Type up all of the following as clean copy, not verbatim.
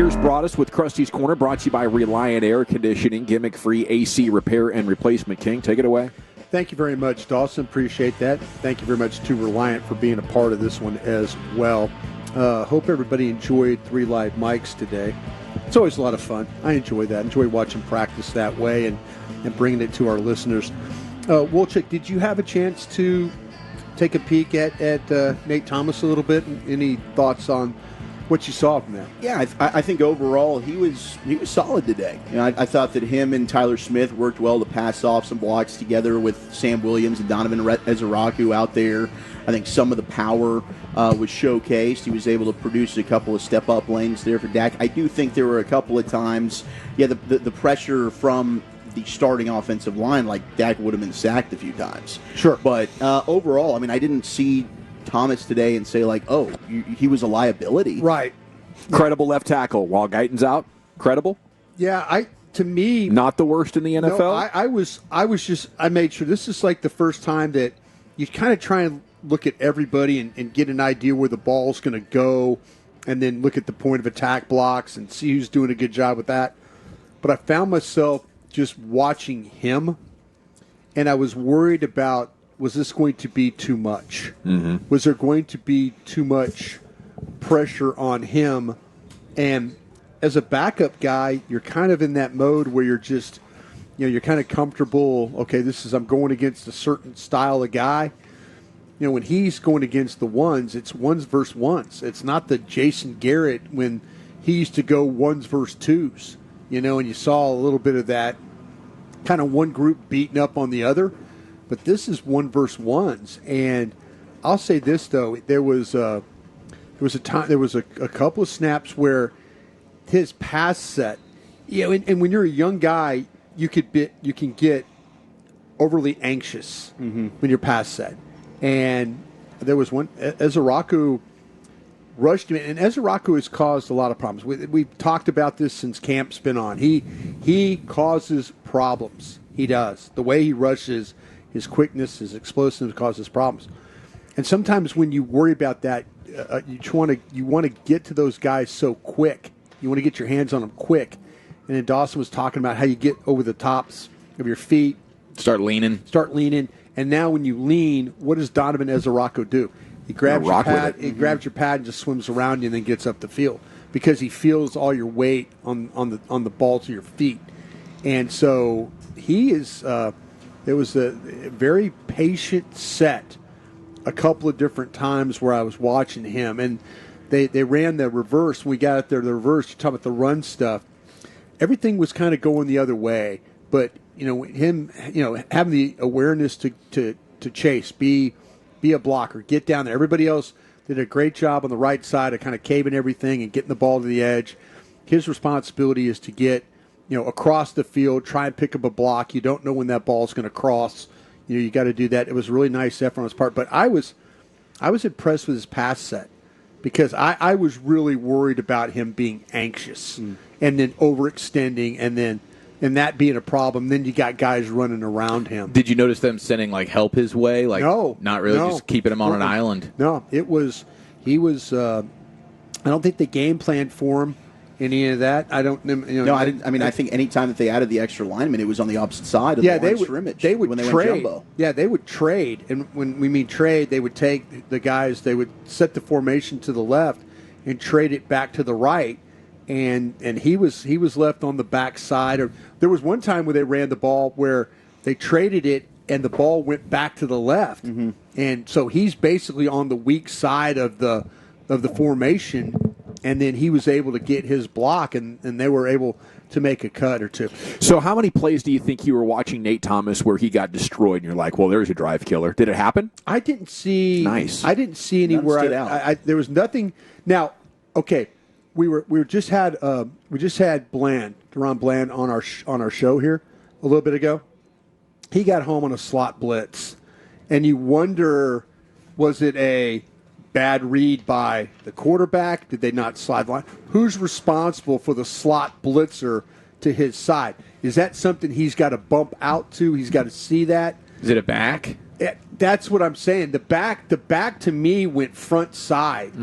Here's Broadus with Krusty's Corner, brought to you by Reliant Air Conditioning, gimmick-free AC repair and replacement king. Take it away. Thank you very much, Dawson. Appreciate that. Thank you very much to Reliant for being a part of this one as well. Hope everybody enjoyed 3 Live Mics today. It's always a lot of fun. I enjoy that. Enjoy watching practice that way and bringing it to our listeners. Wolchuk, did you have a chance to take a peek at Nate Thomas a little bit? Any thoughts on what you saw from that? Yeah, I think overall he was solid today. You know, I thought that him and Tyler Smith worked well to pass off some blocks together with Sam Williams and Donovan Ezeraku out there. I think some of the power was showcased. He was able to produce a couple of step-up lanes there for Dak. I do think there were a couple of times, the pressure from the starting offensive line, like Dak would have been sacked a few times. Sure. But overall, I mean, I didn't see Thomas today and say, like, oh, he was a liability. Right. Credible left tackle while Guyton's out. Credible? Yeah, to me, not the worst in the NFL. No, I made sure this is like the first time that you kind of try and look at everybody and get an idea where the ball's going to go, and then look at the point of attack blocks and see who's doing a good job with that. But I found myself just watching him, and I was worried about, was this going to be too much? Mm-hmm. Was there going to be too much pressure on him? And as a backup guy, you're kind of in that mode where you're just, you're kind of comfortable. Okay, I'm going against a certain style of guy. When he's going against the ones, it's ones versus ones. It's not the Jason Garrett when he used to go ones versus twos, and you saw a little bit of that kind of one group beating up on the other. But this is one versus ones, and I'll say this though: there was a couple of snaps where his pass set, and when you're a young guy, you can get overly anxious when you're pass set. And there was one, Ezeraku rushed him, and Ezeraku has caused a lot of problems. We've talked about this since camp's been on. He causes problems. He does. The way he rushes, his quickness, his explosiveness causes problems. And sometimes when you worry about that, you want to get to those guys so quick. You want to get your hands on them quick. And then Dawson was talking about how you get over the tops of your feet. Start leaning. And now when you lean, what does Donovan Ezeraku do? He grabs your pad. He grabs your pad and just swims around you and then gets up the field because he feels all your weight on the balls of your feet. And so he is. There was a very patient set a couple of different times where I was watching him, and they ran the reverse. When we got out there, the reverse. You talk about the run stuff. Everything was kind of going the other way, but him, having the awareness to chase, be a blocker, get down there. Everybody else did a great job on the right side of kind of caving everything and getting the ball to the edge. His responsibility is to get, across the field, try and pick up a block. You don't know when that ball is going to cross. You got to do that. It was a really nice effort on his part. But I was impressed with his pass set because I was really worried about him being anxious and then overextending and that being a problem. Then you got guys running around him. Did you notice them sending help his way? No, not really. Just keeping him on an island. No, he was. I don't think they game planned for him. Any of that? I don't. No, I didn't. I mean, I think any time that they added the extra lineman, it was on the opposite side of the line of scrimmage. They would when they trade. went jumbo. Yeah, they would trade, and when we mean trade, they would take the guys. They would set the formation to the left and trade it back to the right, and he was left on the back side. Or there was one time where they ran the ball where they traded it and the ball went back to the left, and so he's basically on the weak side of the formation. And then he was able to get his block, and they were able to make a cut or two. So how many plays do you think you were watching Nate Thomas where he got destroyed, and you're like, well, there's a drive killer? Did it happen? I didn't see. Nice. I didn't see anywhere. There was nothing. Now, okay, we just had Bland, Deron Bland on our show here a little bit ago. He got home on a slot blitz, and you wonder, was it a bad read by the quarterback? Did they not slide the line? Who's responsible for the slot blitzer to his side? Is that something he's got to bump out to? He's got to see that? Is it a back? That's what I'm saying. The back to me went front side.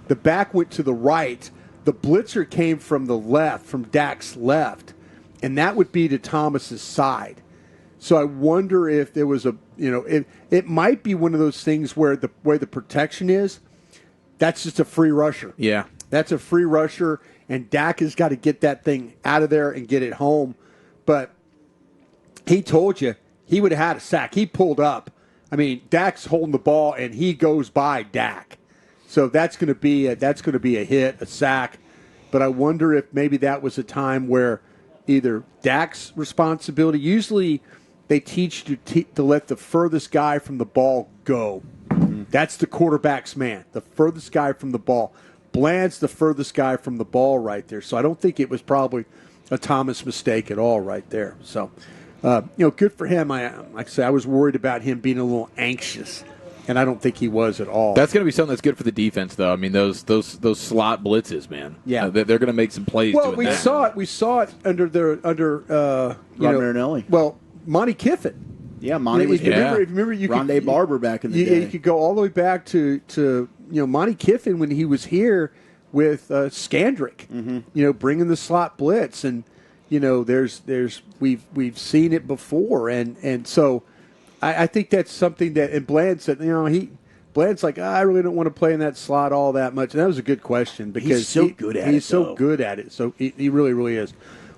The back went to the right. the blitzer came from the left, from Dak's left, and that would be to Thomas's side. So I wonder if there was it might be one of those things where the protection is, that's just a free rusher. Yeah. That's a free rusher, and Dak has got to get that thing out of there and get it home. But he told you he would have had a sack. He pulled up. I mean, Dak's holding the ball, and he goes by Dak. So that's going to be a hit, a sack. But I wonder if maybe that was a time where either Dak's responsibility. Usually, they teach you to let the furthest guy from the ball go. Mm-hmm. That's the quarterback's man, the furthest guy from the ball. Bland's the furthest guy from the ball right there. So I don't think it was probably a Thomas mistake at all right there. So, good for him. Like I say, I was worried about him being a little anxious, and I don't think he was at all. That's going to be something that's good for the defense, though. I mean, those slot blitzes, man. Yeah, they're going to make some plays. Well, doing we that. saw it. We saw it under Marinelli. Well, Monty Kiffin. Yeah, Monty was remember you Rondé could, Barber back in the day. You could go all the way back to Monty Kiffin when he was here with Skandrick. Mm-hmm. Bringing the slot blitz, and we've seen it before, and so I think that's something that. And Bland said, Bland's like, I really don't want to play in that slot all that much. And that was a good question because he's so good at it. He's so good at it. So he really, really is.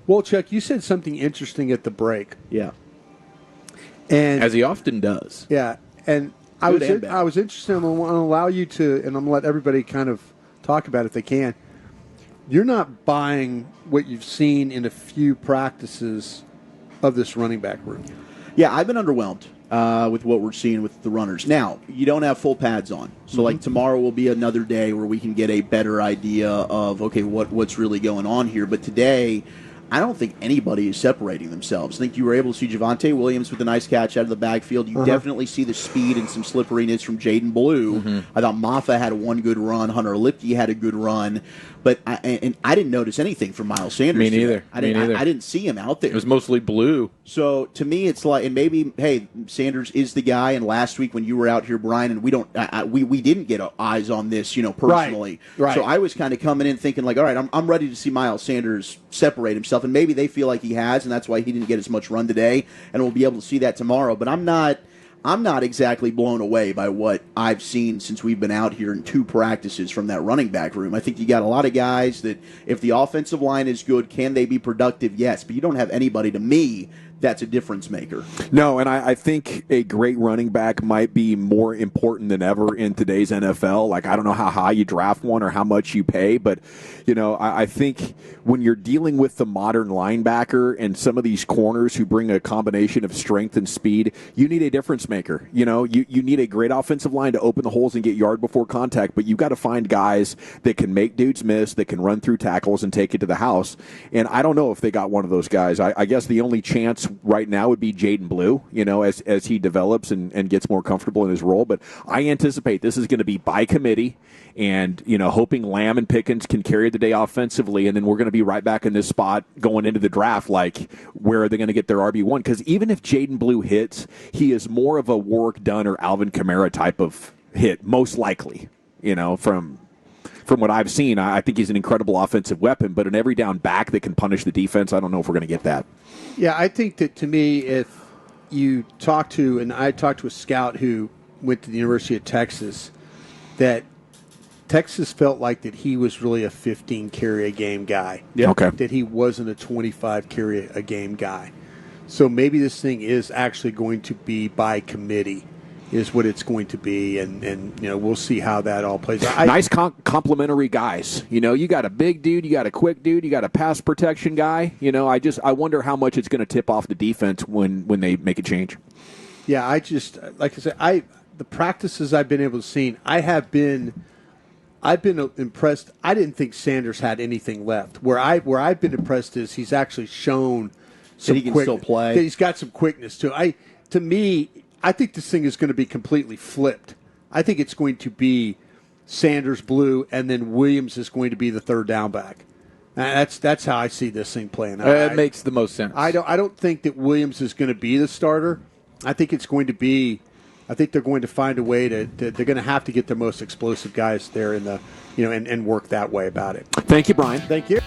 Well, Chuck, you said something interesting at the break. Yeah. And as he often does. Yeah. And I was interested. I'm going to allow you to, and I'm going to let everybody kind of talk about it if they can. You're not buying what you've seen in a few practices of this running back room. Yeah, I've been underwhelmed with what we're seeing with the runners. Now, you don't have full pads on. So, like, tomorrow will be another day where we can get a better idea of, okay, what's really going on here. But today, I don't think anybody is separating themselves. I think you were able to see Javonte Williams with a nice catch out of the backfield. You definitely see the speed and some slipperiness from Jaden Blue. I thought Maffa had one good run. Hunter Lipke had a good run. But I didn't notice anything from Miles Sanders. Me neither. I didn't see him out there. It was mostly Blue. So to me, it's like, and maybe, hey, Sanders is the guy. And last week when you were out here, Brian, and we didn't get eyes on this, personally. Right. So I was kind of coming in thinking like, all right, I'm ready to see Miles Sanders separate himself, and maybe they feel like he has, and that's why he didn't get as much run today, and we'll be able to see that tomorrow. But I'm not exactly blown away by what I've seen since we've been out here in 2 practices from that running back room. I think you got a lot of guys that if the offensive line is good, can they be productive? Yes, but you don't have anybody, to me, that's a difference maker. No, and I think a great running back might be more important than ever in today's NFL. Like, I don't know how high you draft one or how much you pay, but, I think when you're dealing with the modern linebacker and some of these corners who bring a combination of strength and speed, you need a difference maker. You need a great offensive line to open the holes and get yard before contact, but you've got to find guys that can make dudes miss, that can run through tackles and take it to the house. And I don't know if they got one of those guys. I guess the only chance right now would be Jaden Blue, as he develops and gets more comfortable in his role. But I anticipate this is going to be by committee and, hoping Lamb and Pickens can carry the day offensively, and then we're going to be right back in this spot going into the draft, like, where are they going to get their RB1? Because even if Jaden Blue hits, he is more of a Warwick Dunn or Alvin Kamara type of hit, most likely, from what I've seen. I think he's an incredible offensive weapon, but an every down back that can punish the defense, I don't know if we're going to get that. Yeah, I think that, to me, if you talk to, and I talked to a scout who went to the University of Texas, that Texas felt like that he was really a 15-carry-a-game guy. Yeah. Okay. That he wasn't a 25-carry-a-game guy. So maybe this thing is actually going to be by committee, is what it's going to be, and we'll see how that all plays out. Nice complementary guys. You got a big dude, you got a quick dude, you got a pass protection guy. I wonder how much it's going to tip off the defense when they make a change. Yeah, like I said, the practices I've been able to see, I've been impressed. I didn't think Sanders had anything left. Where I've been impressed is he's actually shown some that he can still play. That he's got some quickness too. To me, I think this thing is going to be completely flipped. I think it's going to be Sanders Blue, and then Williams is going to be the third down back. That's how I see this thing playing out. It makes the most sense. I don't think that Williams is going to be the starter. I think it's going to be I think they're going to find a way to they're going to have to get their most explosive guys there in the and work that way about it. Thank you, Brian. Thank you.